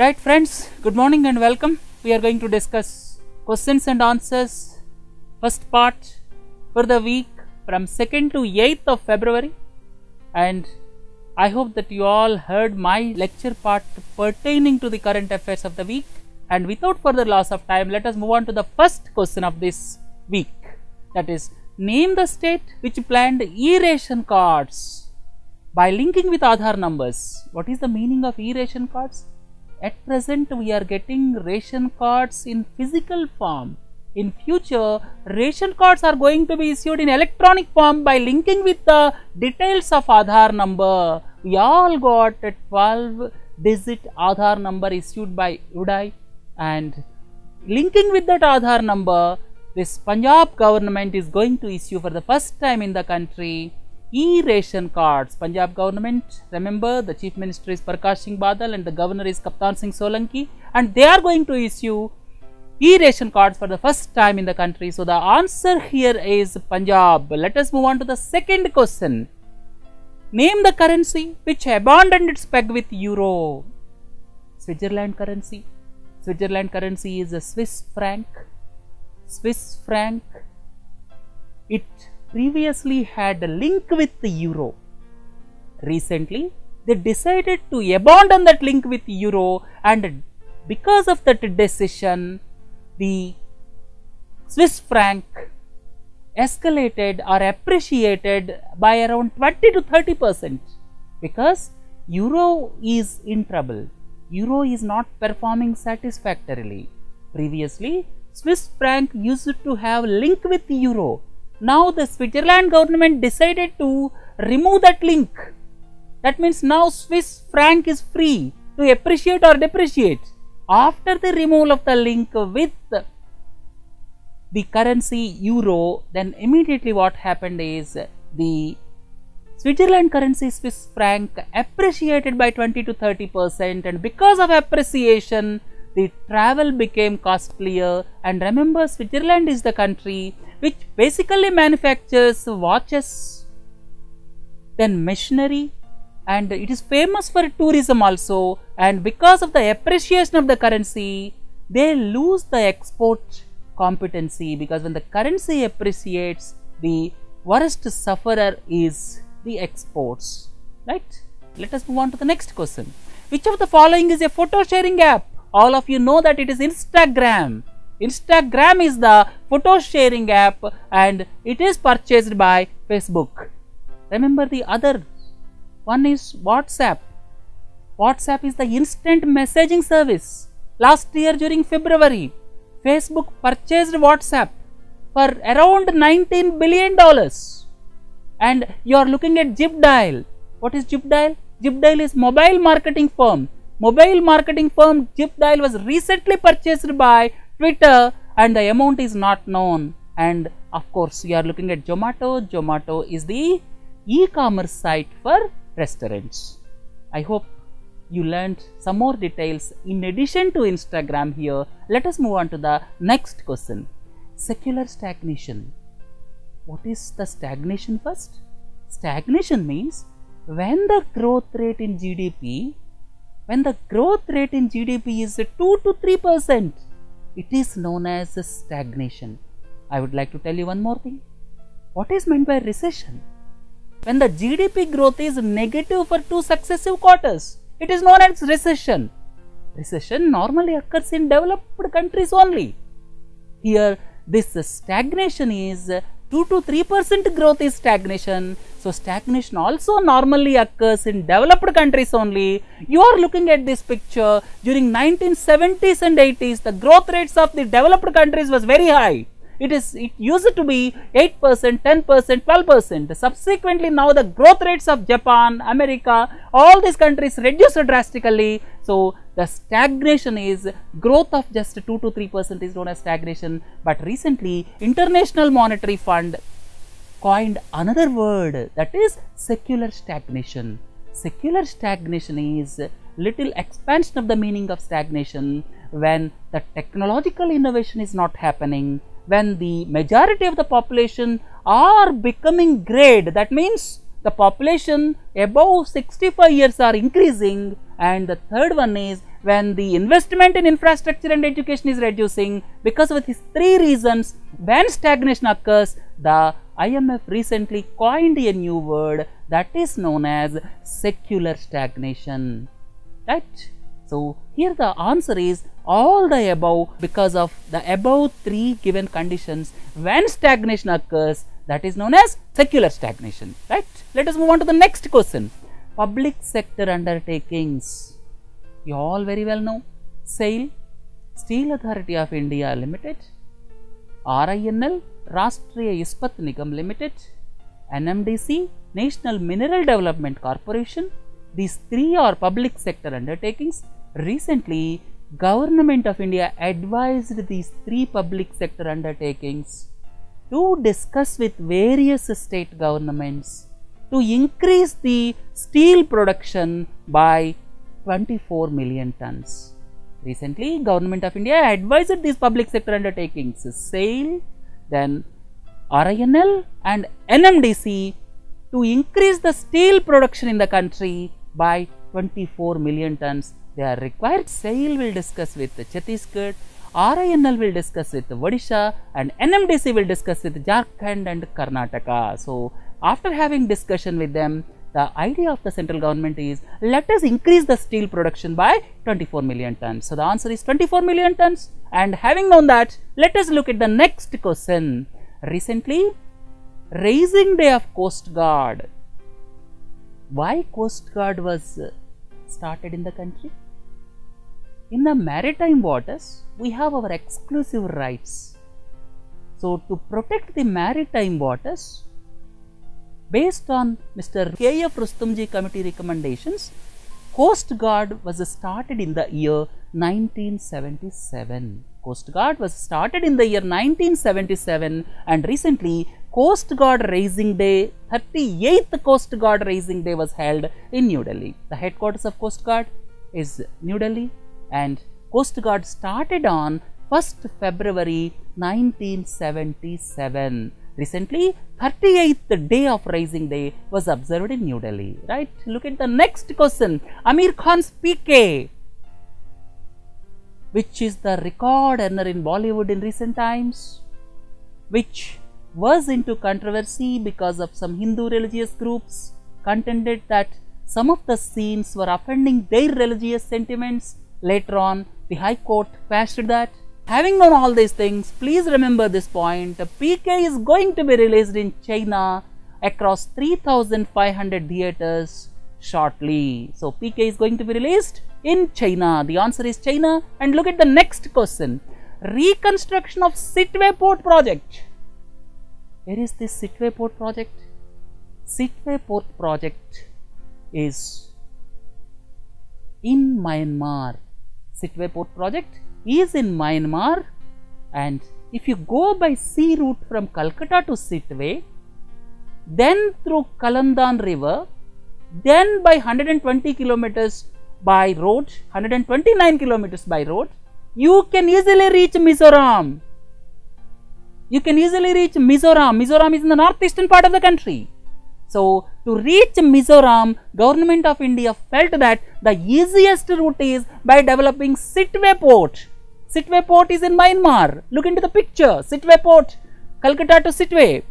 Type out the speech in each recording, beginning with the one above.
Right friends, good morning and welcome. We are going to discuss questions and answers, first part for the week from 2nd to 8th of February, and I hope that you all heard my lecture part pertaining to the current affairs of the week. And without further loss of time, let us move on to the first question of this week, that is, name the state which planned e-ration cards by linking with Aadhaar numbers. What is the meaning of e-ration cards? At present, we are getting ration cards in physical form. In future, ration cards are going to be issued in electronic form by linking with the details of Aadhaar number. We all got a 12-digit Aadhaar number issued by UDAI, and linking with that Aadhaar number, this Punjab government is going to issue for the first time in the country e-ration cards. Punjab government, remember, the Chief Minister is Prakash Singh Badal and the Governor is Kaptan Singh Solanki, and they are going to issue e-ration cards for the first time in the country. So the answer here is Punjab. Let us move on to the second question. Name the currency which abandoned its peg with euro. Switzerland currency. Switzerland currency is a Swiss franc. Swiss franc. It previously had a link with the euro. Recently, they decided to abandon that link with euro, and because of that decision, the Swiss franc escalated or appreciated by around 20 to 30%, because euro is in trouble. Euro is not performing satisfactorily. Previously, Swiss franc used to have link with euro. Now the Switzerland government decided to remove that link. That means now Swiss franc is free to appreciate or depreciate. After the removal of the link with the currency euro, then immediately what happened is the Switzerland currency Swiss franc appreciated by 20 to 30%, and because of appreciation, the travel became costlier. And remember, Switzerland is the country which basically manufactures watches, then machinery, and it is famous for tourism also. And because of the appreciation of the currency, they lose the export competency, because when the currency appreciates, the worst sufferer is the exports. Right? Let us move on to the next question. Which of the following is a photo sharing app? All of you know that it is Instagram. Instagram is the photo sharing app, and it is purchased by Facebook. Remember, the other one is WhatsApp. WhatsApp is the instant messaging service. Last year during February, Facebook purchased WhatsApp for around $19 billion. And you are looking at ZipDial. What is ZipDial? ZipDial is mobile marketing firm. Mobile marketing firm ZipDial was recently purchased by Twitter, and the amount is not known. And of course, we are looking at Zomato. Zomato is the e-commerce site for restaurants. I hope you learned some more details in addition to Instagram here. Let us move on to the next question. Secular stagnation. What is the stagnation first? Stagnation means when the growth rate in GDP is 2 to 3%, it is known as stagnation. I would like to tell you one more thing. What is meant by recession? When the GDP growth is negative for 2 successive quarters, it is known as recession. Recession normally occurs in developed countries only. Here, this stagnation is 2 to 3% growth is stagnation. So stagnation also normally occurs in developed countries only. You are looking at this picture during 1970s and 80s. The growth rates of the developed countries was very high. It used to be 8%, 10%, 12%. Subsequently, now the growth rates of Japan, America, all these countries reduced drastically. So the stagnation is growth of just 2 to 3% is known as stagnation. But recently, International Monetary Fund coined another word, that is secular stagnation. Secular stagnation is little expansion of the meaning of stagnation when the technological innovation is not happening, when the majority of the population are becoming grayed. That means the population above 65 years are increasing, and the third one is when the investment in infrastructure and education is reducing, because of these three reasons, when stagnation occurs, the IMF recently coined a new word that is known as secular stagnation, right? So here the answer is all the above because of the above three given conditions. When stagnation occurs, that is known as secular stagnation, right? Let us move on to the next question. Public sector undertakings. You all very well know SAIL, Steel Authority of India Limited, RINL, Rashtriya Ispat Nigam Limited, NMDC, National Mineral Development Corporation. These three are public sector undertakings. Recently, Government of India advised these three public sector undertakings to discuss with various state governments to increase the steel production by 24 million tons. Recently, Government of India advised these public sector undertakings, SAIL, then RINL and NMDC, to increase the steel production in the country by 24 million tons. They are required. SAIL will discuss with Chhattisgarh, RINL will discuss with Odisha, and NMDC will discuss with Jharkhand and Karnataka. So, after having discussion with them, the idea of the central government is, let us increase the steel production by 24 million tons. So, the answer is 24 million tons. And having known that, let us look at the next question. Recently, raising day of Coast Guard. Why Coast Guard was started in the country? In the maritime waters, we have our exclusive rights. So, to protect the maritime waters, based on Mr. K.F. Rustomji committee recommendations, Coast Guard was started in the year 1977. Coast Guard was started in the year 1977, and recently Coast Guard Raising Day, 38th Coast Guard Raising Day was held in New Delhi. The headquarters of Coast Guard is New Delhi, and Coast Guard started on 1st February 1977. Recently, 38th day of Raising Day was observed in New Delhi, right? Look at the next question. Amir Khan's PK, which is the record earner in Bollywood in recent times, which was into controversy because of some Hindu religious groups contended that some of the scenes were offending their religious sentiments. Later on, the High Court quashed that. Having known all these things, please remember this point. PK is going to be released in China across 3,500 theatres shortly. So, PK is going to be released in China. The answer is China. And look at the next question. Reconstruction of Sittwe Port project. Where is this Sittwe Port project? Sittwe Port project is in Myanmar. Sittwe Port project is in Myanmar, and if you go by sea route from Calcutta to Sittwe, then through Kalandan river, then by 120 kilometers by road, 129 kilometers by road, you can easily reach Mizoram. You can easily reach Mizoram. Mizoram is in the northeastern part of the country. So, to reach Mizoram, Government of India felt that the easiest route is by developing Sittwe Port. Sittwe Port is in Myanmar. Look into the picture. Sittwe Port, Calcutta to Sittwe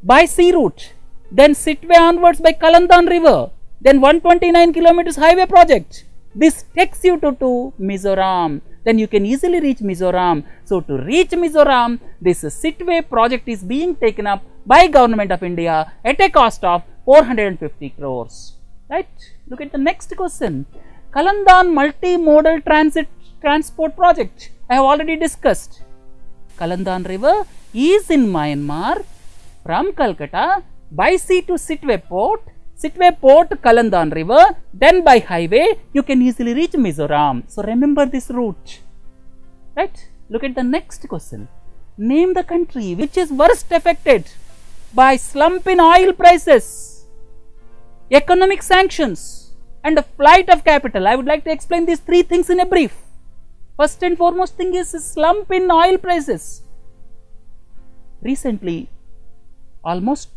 by sea route. Then Sittwe onwards by Kalandan river. Then 129 kilometers highway project. This takes you to Mizoram. Then you can easily reach Mizoram. So, to reach Mizoram, this Sittwe project is being taken up by Government of India at a cost of 450 crores. Right? Look at the next question. Kalandan Multi-Modal Transport Project. I have already discussed. Kalandan river is in Myanmar from Calcutta by sea to Sittwe Port. Sittwe Port, Kalandan river, then by highway you can easily reach Mizoram. So, remember this route. Right? Look at the next question. Name the country which is worst affected by slump in oil prices, economic sanctions, and a flight of capital. I would like to explain these three things in a brief. First and foremost thing is slump in oil prices. Recently, almost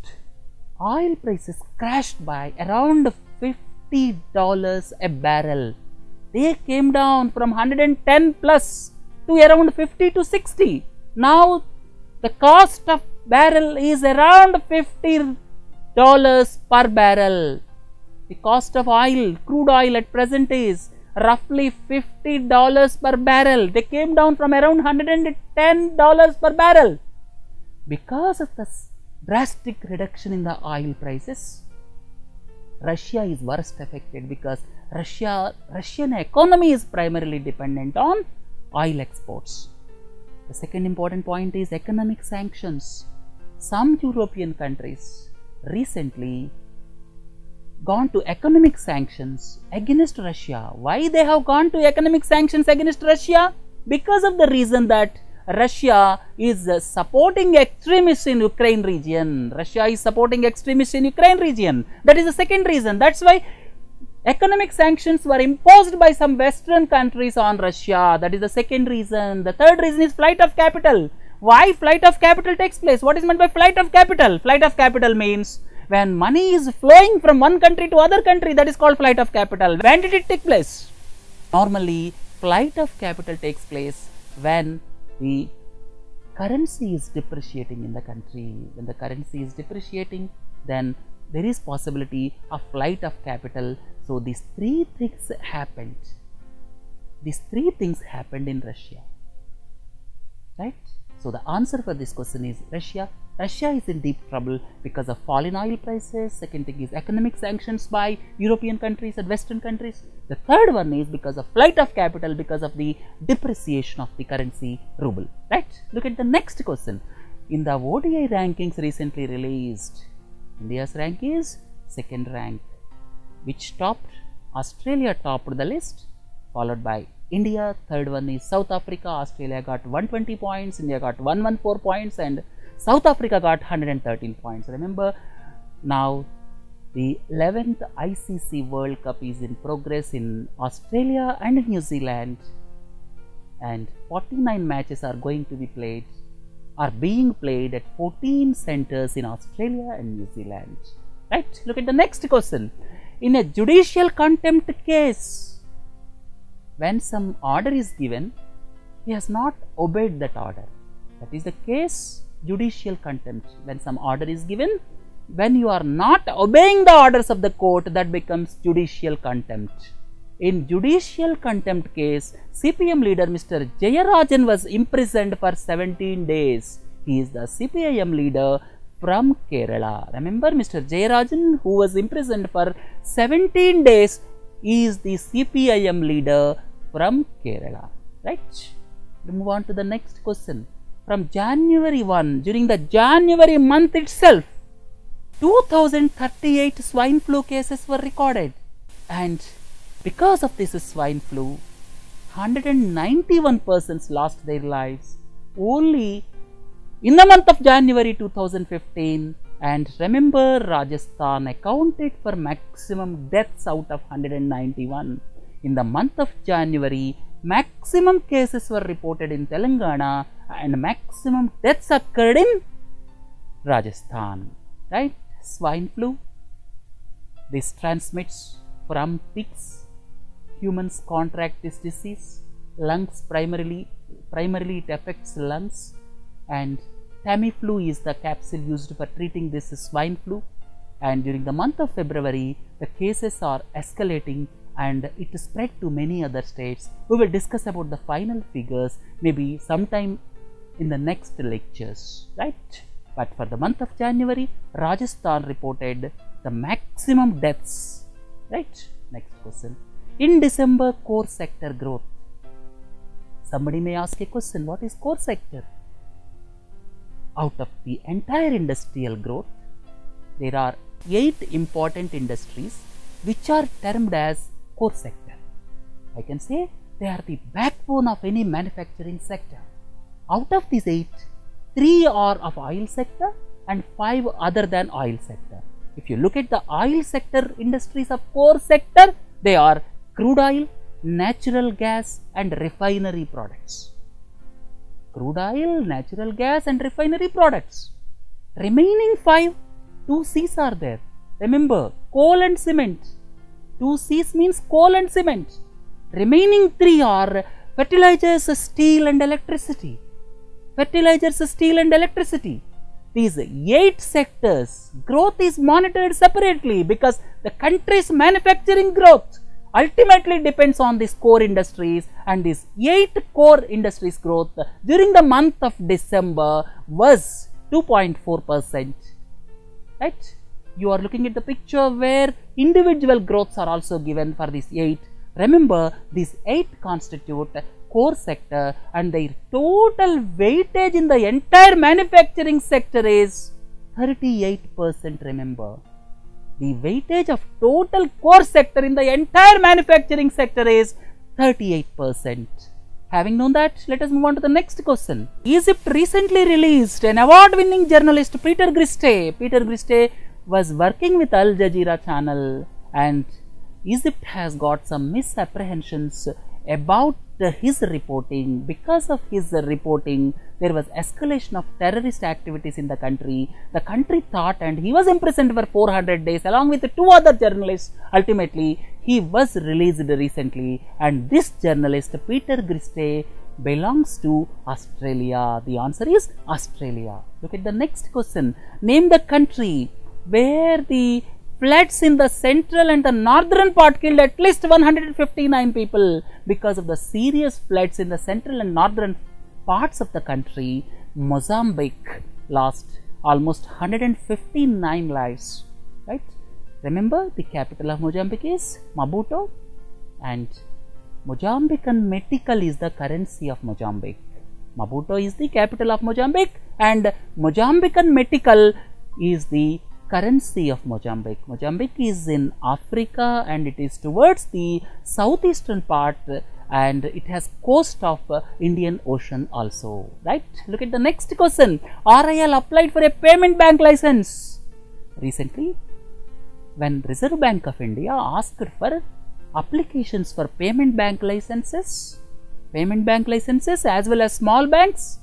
oil prices crashed by around $50 a barrel. They came down from 110 plus to around 50 to 60. Now the cost of barrel is around $50 per barrel. The cost of oil, crude oil at present is roughly $50 per barrel. They came down from around $110 per barrel. Because of the drastic reduction in the oil prices, Russia is worst affected because Russian economy is primarily dependent on oil exports. The second important point is economic sanctions. Some European countries recently gone to economic sanctions against Russia. Why they have gone to economic sanctions against Russia? Because of the reason that Russia is supporting extremists in Ukraine region. Russia is supporting extremists in Ukraine region. That is the second reason. That's why economic sanctions were imposed by some Western countries on Russia. That is the second reason. The third reason is flight of capital. Why flight of capital takes place? What is meant by flight of capital? Flight of capital means when money is flowing from one country to other country, that is called flight of capital. When did it take place? Normally, flight of capital takes place when the currency is depreciating in the country. When the currency is depreciating, then there is possibility of flight of capital. So these three things happened. These three things happened in Russia, right? So the answer for this question is Russia. Russia is in deep trouble because of fall in oil prices. Second thing is economic sanctions by European countries and Western countries. The third one is because of flight of capital, because of the depreciation of the currency ruble, right? Look at the next question. In the ODI rankings recently released, India's rank is second rank. Which topped? Australia topped the list, followed by India. Third one is South Africa. Australia got 120 points, India got 114 points, and South Africa got 113 points. Remember, now the 11th ICC World Cup is in progress in Australia and New Zealand, and 49 matches are going to be played, are being played at 14 centers in Australia and New Zealand. Right? Look at the next question. In a judicial contempt case, when some order is given, he has not obeyed that order. That is the case judicial contempt. When some order is given, when you are not obeying the orders of the court, that becomes judicial contempt. In judicial contempt case, CPM leader Mr. Jayarajan was imprisoned for 17 days. He is the CPIM leader from Kerala. Remember, Mr. Jayarajan, who was imprisoned for 17 days, is the CPIM leader from Kerala. Right? We move on to the next question. From January 1, during the January month itself, 2038 swine flu cases were recorded, and because of this swine flu, 191 persons lost their lives only in the month of January 2015. And remember, Rajasthan accounted for maximum deaths out of 191. In the month of January, maximum cases were reported in Telangana and maximum deaths occurred in Rajasthan. Right? Swine flu. This transmits from pigs. Humans contract this disease. Lungs primarily it affects lungs, and Tamiflu is the capsule used for treating this swine flu. And during the month of February, the cases are escalating and it spread to many other states. We will discuss about the final figures maybe sometime in the next lectures, right? But for the month of January, Rajasthan reported the maximum deaths, right? Next question. In December, core sector growth. Somebody may ask a question, what is core sector? Out of the entire industrial growth, there are 8 important industries which are termed as core sector. I can say they are the backbone of any manufacturing sector. Out of these 8, 3 are of oil sector and 5 other than oil sector. If you look at the oil sector industries of core sector, they are crude oil, natural gas and refinery products. Crude oil, natural gas and refinery products. Remaining 5, 2 C's are there. Remember, coal and cement. 2 C's means coal and cement. Remaining 3 are fertilizers, steel and electricity. Fertilizers, steel and electricity. These 8 sectors, growth is monitored separately because the country's manufacturing growth ultimately depends on these core industries, and these 8 core industries growth during the month of December was 2.4%. Right? You are looking at the picture where individual growths are also given for these 8. Remember, these 8 constitute core sector, and their total weightage in the entire manufacturing sector is 38%. Remember, the weightage of total core sector in the entire manufacturing sector is 38%. Having known that, let us move on to the next question. Egypt recently released an award-winning journalist, Peter Griste. Peter Griste was working with Al Jazeera channel, and Egypt has got some misapprehensions about his reporting. Because of his reporting, there was escalation of terrorist activities in the country. The country thought, and he was imprisoned for 400 days along with 2 other journalists. Ultimately, he was released recently, and this journalist, Peter Griste, belongs to Australia. The answer is Australia. Look at the next question. Name the country where the floods in the central and the northern part killed at least 159 people. Because of the serious floods in the central and northern parts of the country, Mozambique lost almost 159 lives. Right? Remember, the capital of Mozambique is Maputo, and Mozambican metikal is the currency of Mozambique. Maputo is the capital of Mozambique, and Mozambican metikal is the currency of Mozambique. Mozambique is in Africa, and it is towards the southeastern part, and it has coast of Indian Ocean also. Right? Look at the next question. RIL applied for a payment bank license. Recently, when Reserve Bank of India asked for applications for payment bank licenses as well as small banks,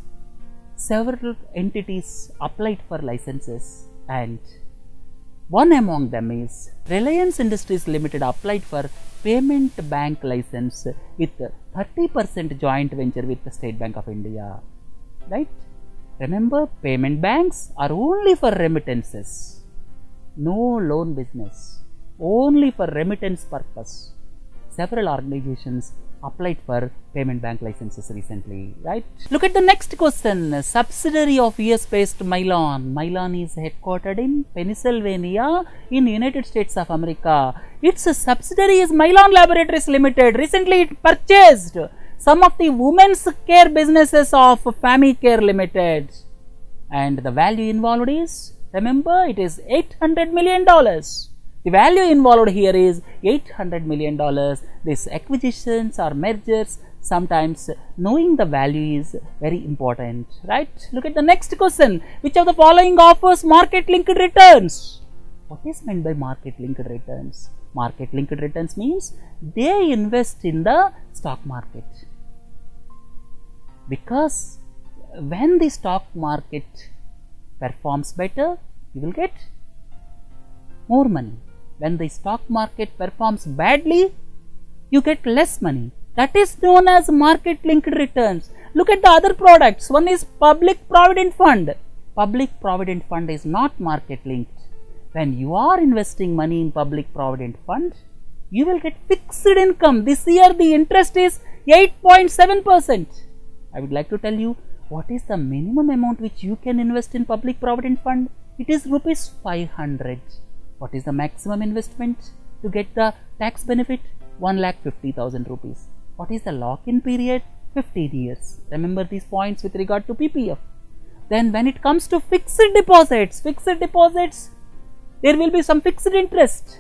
several entities applied for licenses, and one among them is Reliance Industries Limited applied for payment bank license with 30% joint venture with the State Bank of India. Right? Remember, payment banks are only for remittances. No loan business, only for remittance purpose. Several organizations applied for payment bank licenses recently. Right? Look at the next question. Subsidiary of US based Mylan. Mylan is headquartered in Pennsylvania in United States of America. Its subsidiary is Mylan Laboratories Ltd. Recently it purchased some of the women's care businesses of Famicare Limited, and the value involved is, remember, it is $800 million. The value involved here is $800 million. These acquisitions or mergers, sometimes knowing the value is very important. Right? Look at the next question. Which of the following offers market linked returns? What is meant by market linked returns? Market linked returns means they invest in the stock market, because when the stock market performs better, you will get more money. When the stock market performs badly, you get less money. That is known as market linked returns. Look at the other products. One is public provident fund. Public provident fund is not market linked. When you are investing money in public provident fund, you will get fixed income. This year the interest is 8.7%. I would like to tell you what is the minimum amount which you can invest in public provident fund. It is rupees 500. What is the maximum investment to get the tax benefit? 1,50,000 rupees. What is the lock-in period? 15 years. Remember these points with regard to PPF. Then when it comes to fixed deposits, there will be some fixed interest.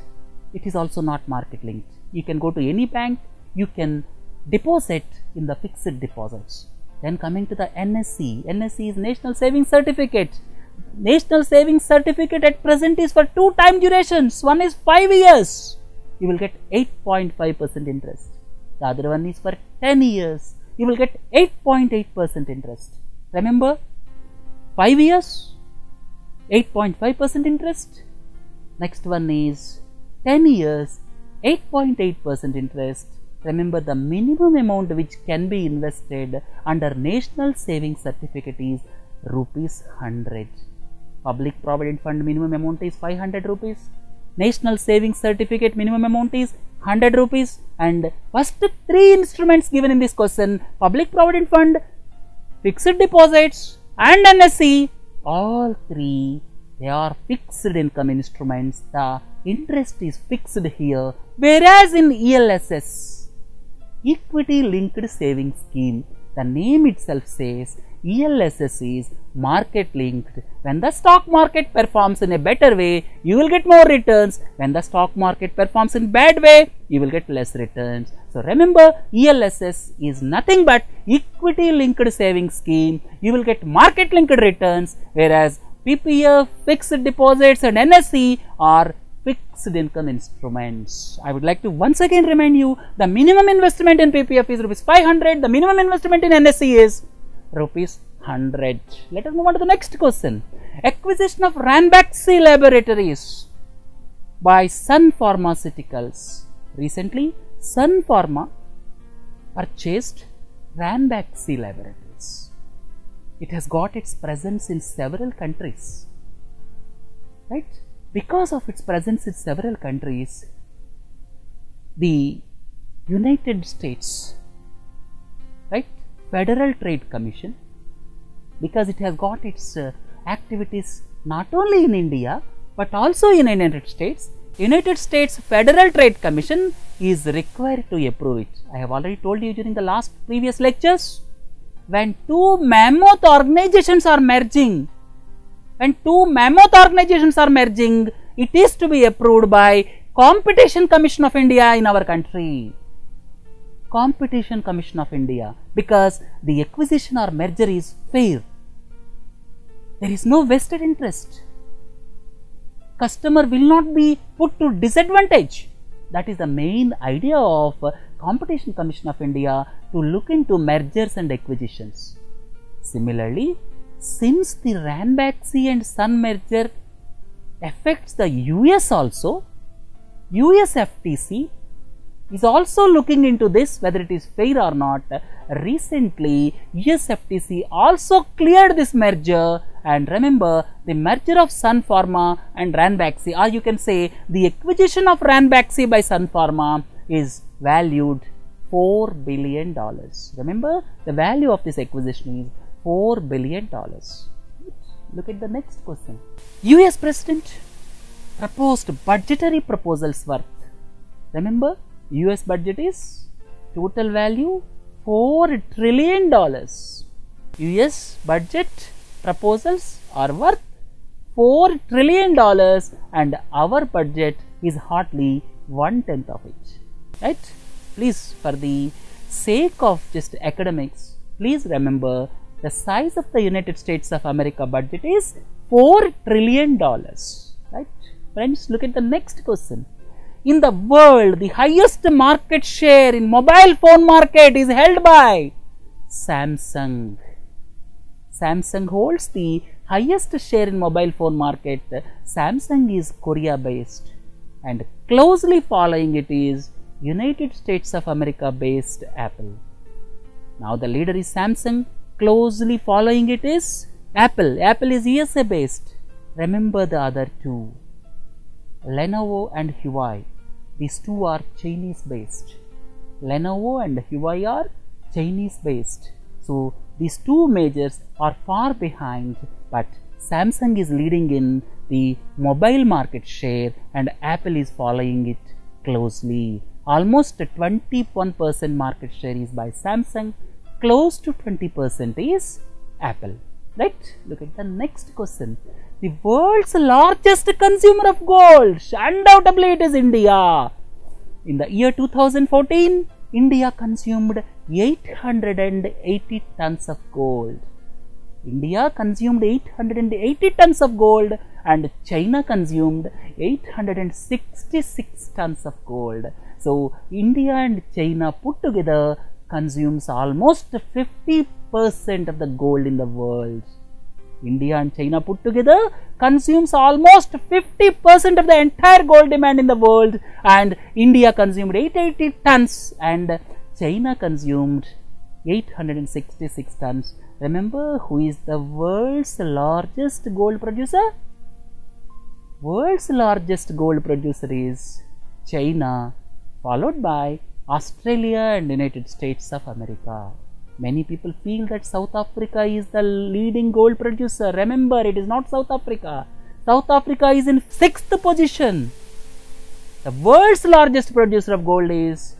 It is also not market linked. You can go to any bank, you can deposit in the fixed deposits. Then coming to the NSC. NSC is National Savings Certificate. National Savings Certificate at present is for 2 time durations. One is 5 years. You will get 8.5% interest. The other one is for 10 years. You will get 8.8% interest. Remember, 5 years, 8.5% interest. Next one is 10 years, 8.8% interest. Remember, the minimum amount which can be invested under National Savings Certificate is rupees 100. Public Provident Fund minimum amount is 500 rupees. National Savings Certificate minimum amount is 100 rupees. And first three instruments given in this question, Public Provident Fund, Fixed Deposits and NSE, all three, they are fixed income instruments. The interest is fixed here. Whereas in ELSS, Equity Linked Savings Scheme, the name itself says ELSS is market linked. When the stock market performs in a better way, you will get more returns. When the stock market performs in bad way, you will get less returns. So remember, ELSS is nothing but equity linked savings scheme. You will get market linked returns, whereas PPF, fixed deposits and NSE are fixed income instruments. I would like to once again remind you, the minimum investment in PPF is rupees 500, the minimum investment in NSE is rupees 100. Let us move on to the next question. Acquisition of Ranbaxy Laboratories by Sun Pharmaceuticals. Recently, Sun Pharma purchased Ranbaxy Laboratories. It has got its presence in several countries, right? Because of its presence in several countries, the United States, right, Federal Trade Commission, because it has got its activities not only in India but also in United States Federal Trade Commission is required to approve it. I have already told you during the previous lectures, when two mammoth organizations are merging, it is to be approved by Competition Commission of India in our country. Competition Commission of India, because the acquisition or merger is fair. There is no vested interest. Customer will not be put to disadvantage. That is the main idea of Competition Commission of India, to look into mergers and acquisitions. Similarly, since the Ranbaxy and Sun merger affects the US also, US FTC is also looking into this, whether it is fair or not. Recently, US FTC also cleared this merger, and remember, the merger of Sun Pharma and Ranbaxy, or you can say the acquisition of Ranbaxy by Sun Pharma, is valued $4 billion. Remember, the value of this acquisition is $4 billion. Look at the next question. US President proposed budgetary proposals worth. Remember, US budget is total value $4 trillion. US budget proposals are worth $4 trillion, and our budget is hardly 1/10 of it. Right? Please, for the sake of just academics, please remember the size of the United States of America budget is $4 trillion. Right? Friends, look at the next question. In the world, the highest market share in mobile phone market is held by Samsung. Samsung holds the highest share in mobile phone market. Samsung is Korea based, and closely following it is United States of America based Apple. Now the leader is Samsung, closely following it is Apple. Apple is USA based. Remember the other two, Lenovo and Huawei. These two are Chinese based. Lenovo and Huawei are Chinese based. So these two majors are far behind, but Samsung is leading in the mobile market share and Apple is following it closely. Almost 21% market share is by Samsung, close to 20% is Apple. Right? Look at the next question. The world's largest consumer of gold, undoubtedly it is India. In the year 2014, India consumed 880 tons of gold. India consumed 880 tons of gold, and China consumed 866 tons of gold. So India and China put together consumes almost 50% of the gold in the world. India and China put together consumes almost 50% of the entire gold demand in the world, and India consumed 880 tons and China consumed 866 tons. Remember who is the world's largest gold producer? World's largest gold producer is China, followed by Australia and United States of America. Many people feel that South Africa is the leading gold producer. Remember, it is not South Africa. South Africa is in 6th position. The world's largest producer of gold is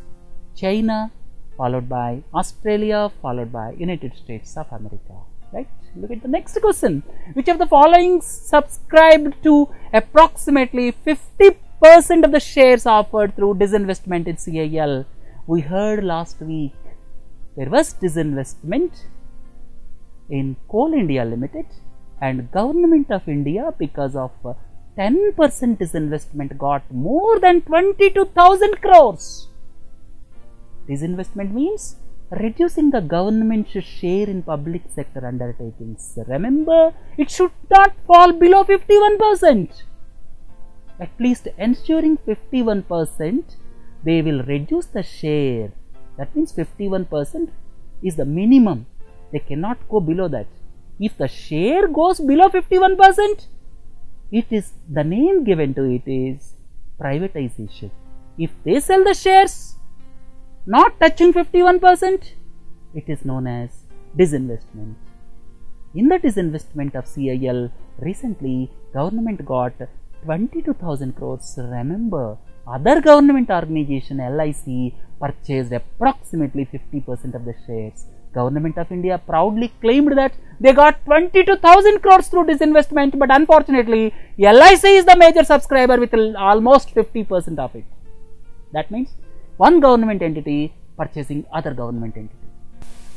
China, followed by Australia, followed by United States of America. Right? Look at the next question. Which of the following subscribed to approximately 50% of the shares offered through disinvestment in CIL? We heard last week there was disinvestment in Coal India Limited, and Government of India, because of 10% disinvestment, got more than 22,000 crores. Disinvestment means reducing the government's share in public sector undertakings. Remember, it should not fall below 51%. At least ensuring 51%, they will reduce the share. That means 51% is the minimum. They cannot go below that. If the share goes below 51%, it is the name given to it is privatization. If they sell the shares not touching 51%, it is known as disinvestment. In the disinvestment of CIL, recently government got 22,000 crores. Remember, other government organization LIC purchased approximately 50% of the shares. Government of India proudly claimed that they got 22,000 crores through disinvestment, but unfortunately LIC is the major subscriber with almost 50% of it. That means one government entity purchasing other government entity.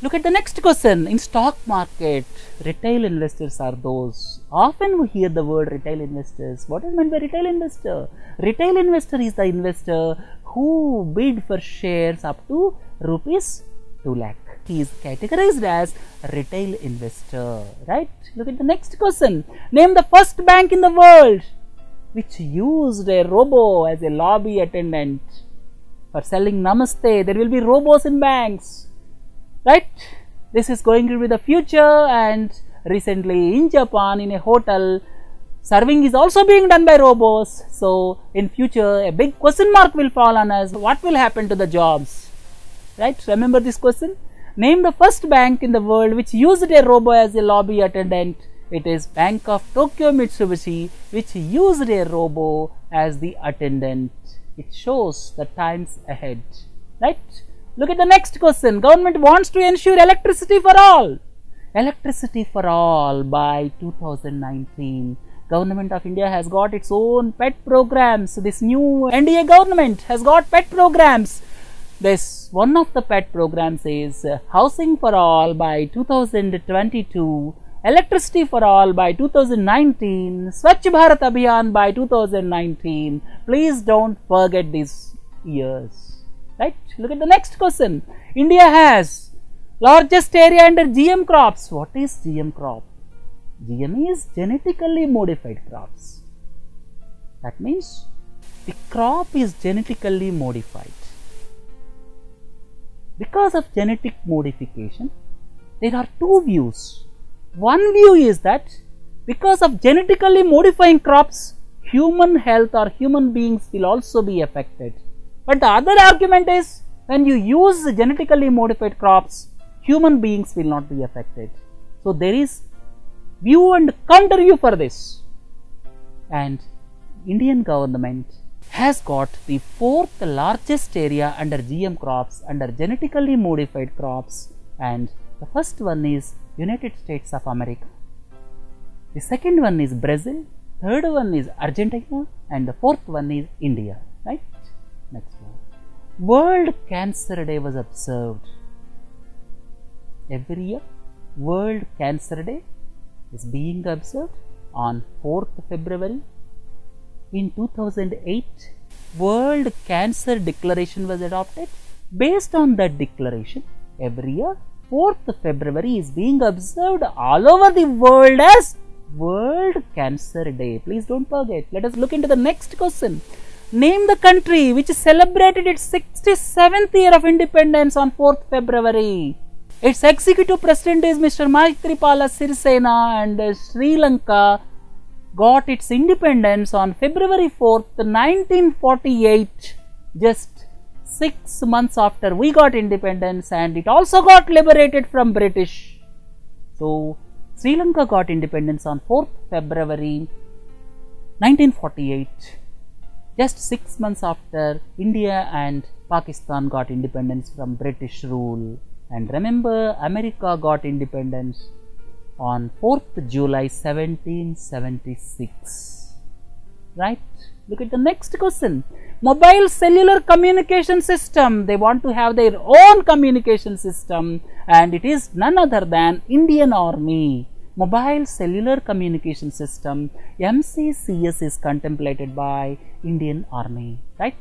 Look at the next question. In stock market, retail investors are those. Often we hear the word retail investors. What is meant by retail investor? Retail investor is the investor who bid for shares up to rupees 2 lakh. He is categorized as retail investor. Right? Look at the next question. Name the first bank in the world which used a robo as a lobby attendant for selling namaste. There will be robos in banks. Right? This is going to be the future, and recently in Japan, in a hotel, serving is also being done by robots. So in future, a big question mark will fall on us. What will happen to the jobs? Right? Remember this question? Name the first bank in the world which used a robo as a lobby attendant. It is Bank of Tokyo Mitsubishi, which used a robo as the attendant. It shows the times ahead. Right? Look at the next question. Government wants to ensure electricity for all. Electricity for all by 2019. Government of India has got its own pet programs. This new NDA government has got pet programs. This one of the pet programs is housing for all by 2022, electricity for all by 2019, Swachh Bharat Abhiyan by 2019. Please don't forget these years. Right? Look at the next question. India has largest area under GM crops. What is GM crop? GM is genetically modified crops. That means the crop is genetically modified. Because of genetic modification, there are two views. One view is that because of genetically modifying crops, human health or human beings will also be affected. But the other argument is, when you use genetically modified crops, human beings will not be affected. So there is view and counter view for this. And Indian government has got the 4th largest area under GM crops, under genetically modified crops, and the first one is United States of America. The second one is Brazil, third one is Argentina, and the fourth one is India. Right? Next one. World Cancer Day was observed. Every year, World Cancer Day is being observed on 4th February. In 2008, World Cancer Declaration was adopted. Based on that declaration, every year 4th February is being observed all over the world as World Cancer Day. Please don't forget. Let us look into the next question. Name the country which celebrated its 67th year of independence on 4th February. Its executive president is Mr. Maithripala Sirisena, and Sri Lanka got its independence on February 4th, 1948, just 6 months after we got independence, and it also got liberated from British. So, Sri Lanka got independence on 4th February 1948, just 6 months after India and Pakistan got independence from British rule. And remember, America got independence on 4th July 1776. Right? Look at the next question. Mobile cellular communication system. They want to have their own communication system, and it is none other than Indian Army. Mobile cellular communication system, MCCS, is contemplated by Indian Army. Right?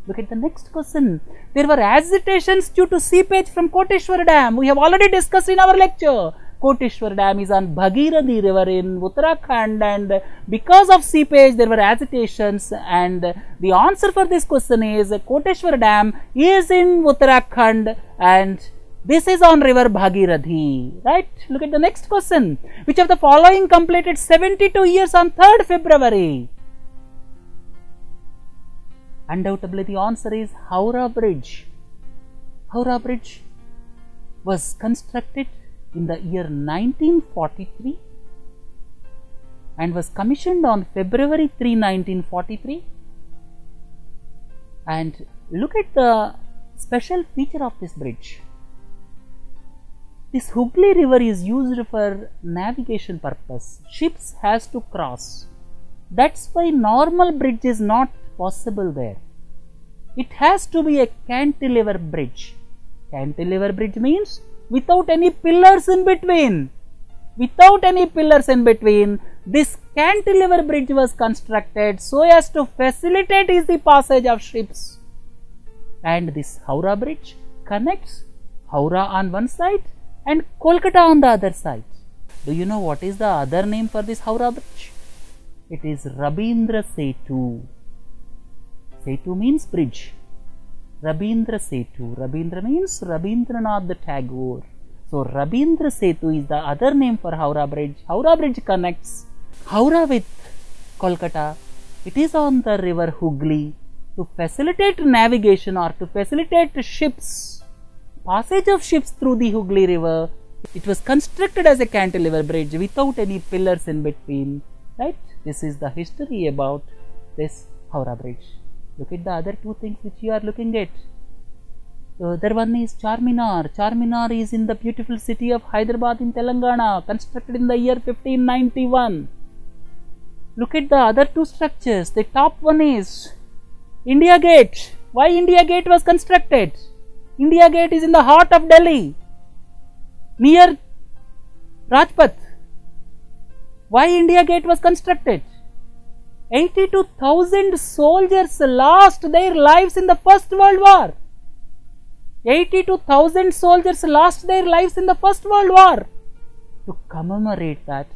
Look at the next question. There were agitations due to seepage from Koteshwar Dam. We have already discussed in our lecture. Koteshwar Dam is on Bhagirathi River in Uttarakhand, and because of seepage there were agitations, and the answer for this question is Koteshwar Dam is in Uttarakhand, and this is on river Bhagirathi. Right? Look at the next question. Which of the following completed 72 years on 3rd February? Undoubtedly the answer is Howrah Bridge. Howrah Bridge was constructed in the year 1943 and was commissioned on February 3, 1943. And look at the special feature of this bridge. This Hooghly river is used for navigation purpose. Ships has to cross. That's why normal bridge is not possible there. It has to be a cantilever bridge. Cantilever bridge means without any pillars in between. Without any pillars in between, this cantilever bridge was constructed so as to facilitate easy passage of ships. And this Howrah Bridge connects Howrah on one side and Kolkata on the other side. Do you know what is the other name for this Howrah Bridge? It is Rabindra Setu. Setu means bridge. Rabindra Setu. Rabindra means Rabindranath Tagore. So Rabindra Setu is the other name for Howrah Bridge. Howrah Bridge connects Howrah with Kolkata. It is on the river Hooghly to facilitate navigation or to facilitate ships, passage of ships through the Hooghly river. It was constructed as a cantilever bridge without any pillars in between. Right? This is the history about this Howrah Bridge. Look at the other two things which you are looking at. The other one is Charminar. Charminar is in the beautiful city of Hyderabad in Telangana, constructed in the year 1591. Look at the other two structures. The top one is India Gate. Why India Gate was constructed? India Gate is in the heart of Delhi, near Rajpath. Why India Gate was constructed? 82,000 soldiers lost their lives in the First World War. 82,000 soldiers lost their lives in the First World War. To commemorate that,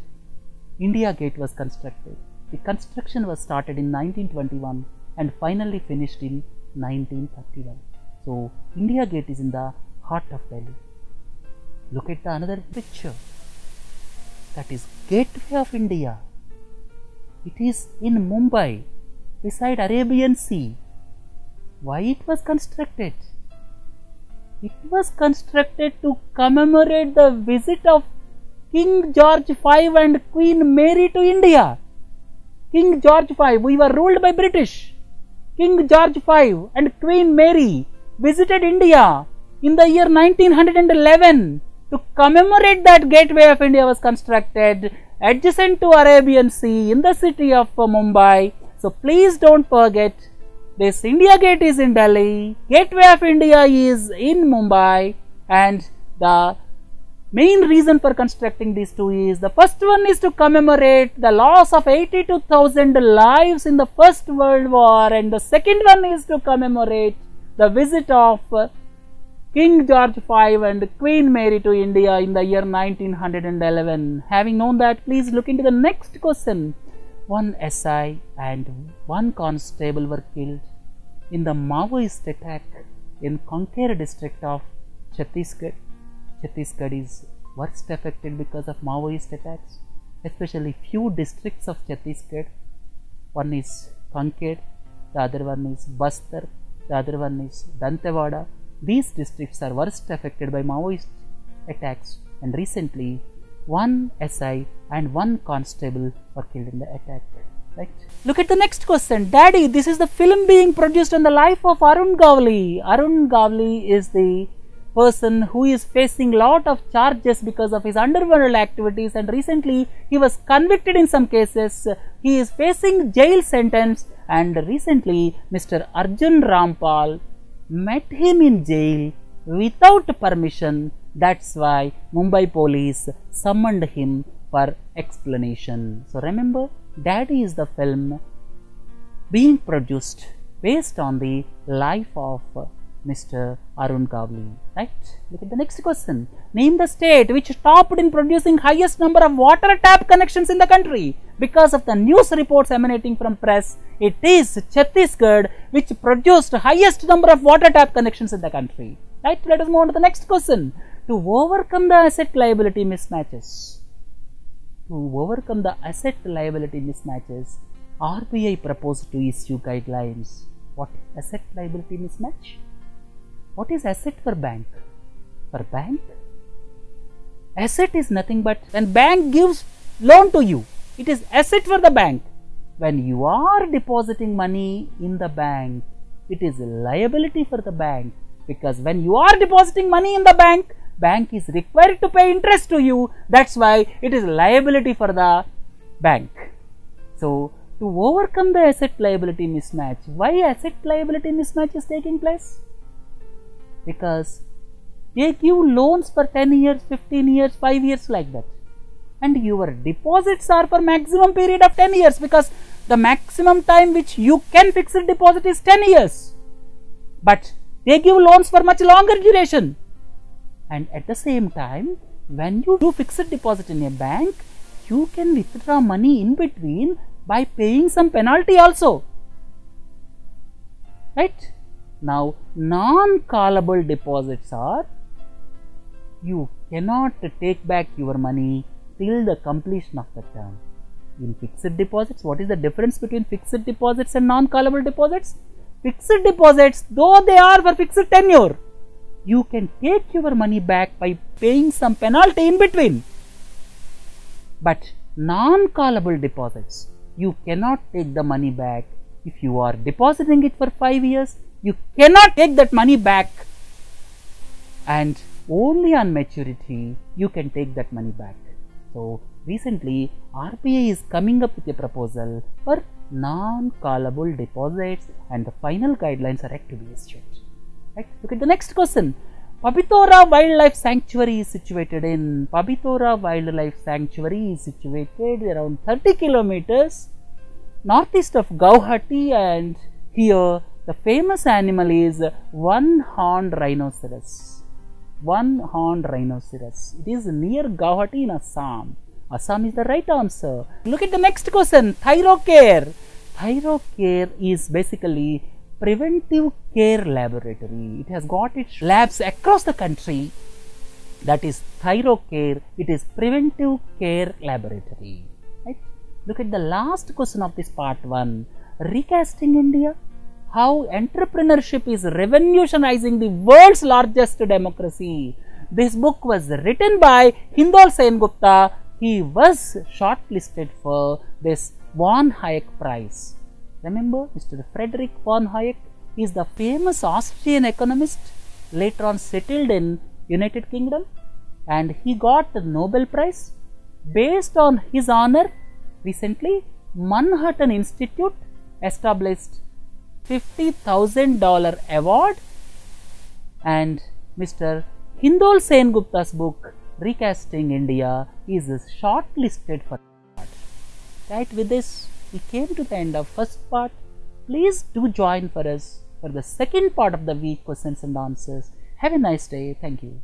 India Gate was constructed. The construction was started in 1921 and finally finished in 1931. So, India Gate is in the heart of Delhi. Look at the another picture. That is Gateway of India. It is in Mumbai, beside Arabian Sea. Why it was constructed? It was constructed to commemorate the visit of King George V and Queen Mary to India. King George V, we were ruled by British. King George V and Queen Mary visited India in the year 1911. To commemorate that, Gateway of India was constructed adjacent to Arabian Sea in the city of Mumbai. So please don't forget, this India Gate is in Delhi, Gateway of India is in Mumbai, and the main reason for constructing these two is, the first one is to commemorate the loss of 82,000 lives in the First World War, and the second one is to commemorate the visit of King George V and Queen Mary to India in the year 1911. Having known that, please look into the next question. One SI and one constable were killed in the Maoist attack in Kanker district of Chhattisgarh. Chhattisgarh is worst affected because of Maoist attacks, especially few districts of Chhattisgarh. One is Kanker, the other one is Bastar, the other one is Dantewada. These districts are worst affected by Maoist attacks, and recently one SI and one constable were killed in the attack. Right? Look at the next question. Daddy, this is the film being produced on the life of Arun Gawli. Arun Gawli is the person who is facing lot of charges because of his underworld activities, and recently he was convicted in some cases. He is facing jail sentence, and recently Mr. Arjun Rampal met him in jail without permission. That's why Mumbai police summoned him for explanation. So remember, Daddy is the film being produced based on the life of Mr. Arun Gawli. Right? Look at the next question. Name the state which topped in producing highest number of water tap connections in the country. Because of the news reports emanating from press, it is Chhattisgarh which produced highest number of water tap connections in the country. Right? Let us move on to the next question. To overcome the asset liability mismatches, RBI proposed to issue guidelines. What is asset liability mismatch? What is asset for bank? For bank, asset is nothing but when bank gives loan to you, it is asset for the bank. When you are depositing money in the bank, it is a liability for the bank, because when you are depositing money in the bank, bank is required to pay interest to you. That's why it is liability for the bank. So to overcome the asset liability mismatch, why asset liability mismatch is taking place? Because they give loans for 10 years, 15 years, 5 years like that, and your deposits are for maximum period of 10 years, because the maximum time which you can fix a deposit is 10 years, but they give loans for much longer duration. And at the same time, when you do fixed deposit in a bank, you can withdraw money in between by paying some penalty also. Right? Now, non-callable deposits are, you cannot take back your money till the completion of the term. In fixed deposits, what is the difference between fixed deposits and non-callable deposits? Fixed deposits, though they are for fixed tenure, you can take your money back by paying some penalty in between. But non-callable deposits, you cannot take the money back. If you are depositing it for 5 years, you cannot take that money back, and only on maturity you can take that money back. So recently RBI is coming up with a proposal for non-callable deposits, and the final guidelines are yet to be issued. Right? Look at the next question. Pabitora Wildlife Sanctuary is situated in around 30 kilometers northeast of Guwahati, and here the famous animal is one-horned rhinoceros. One-horned rhinoceros. It is near Guwahati in Assam. Assam is the right answer. Look at the next question. Thyrocare. Thyrocare is basically preventive care laboratory. It has got its labs across the country. That is Thyrocare. It is preventive care laboratory. Right? Look at the last question of this part 1. Recasting India. How entrepreneurship is revolutionizing the world's largest democracy. This book was written by Hindol Sengupta. He was shortlisted for this Von Hayek Prize. Remember, Mr. Frederick von Hayek is the famous Austrian economist, later on settled in United Kingdom, and he got the Nobel Prize. Based on his honor, recently Manhattan Institute established $50,000 award, and Mr. Hindol Sengupta's book Recasting India is shortlisted for award. Right, with this we came to the end of first part. Please do join for us for the second part of the week questions and answers. Have a nice day. Thank you.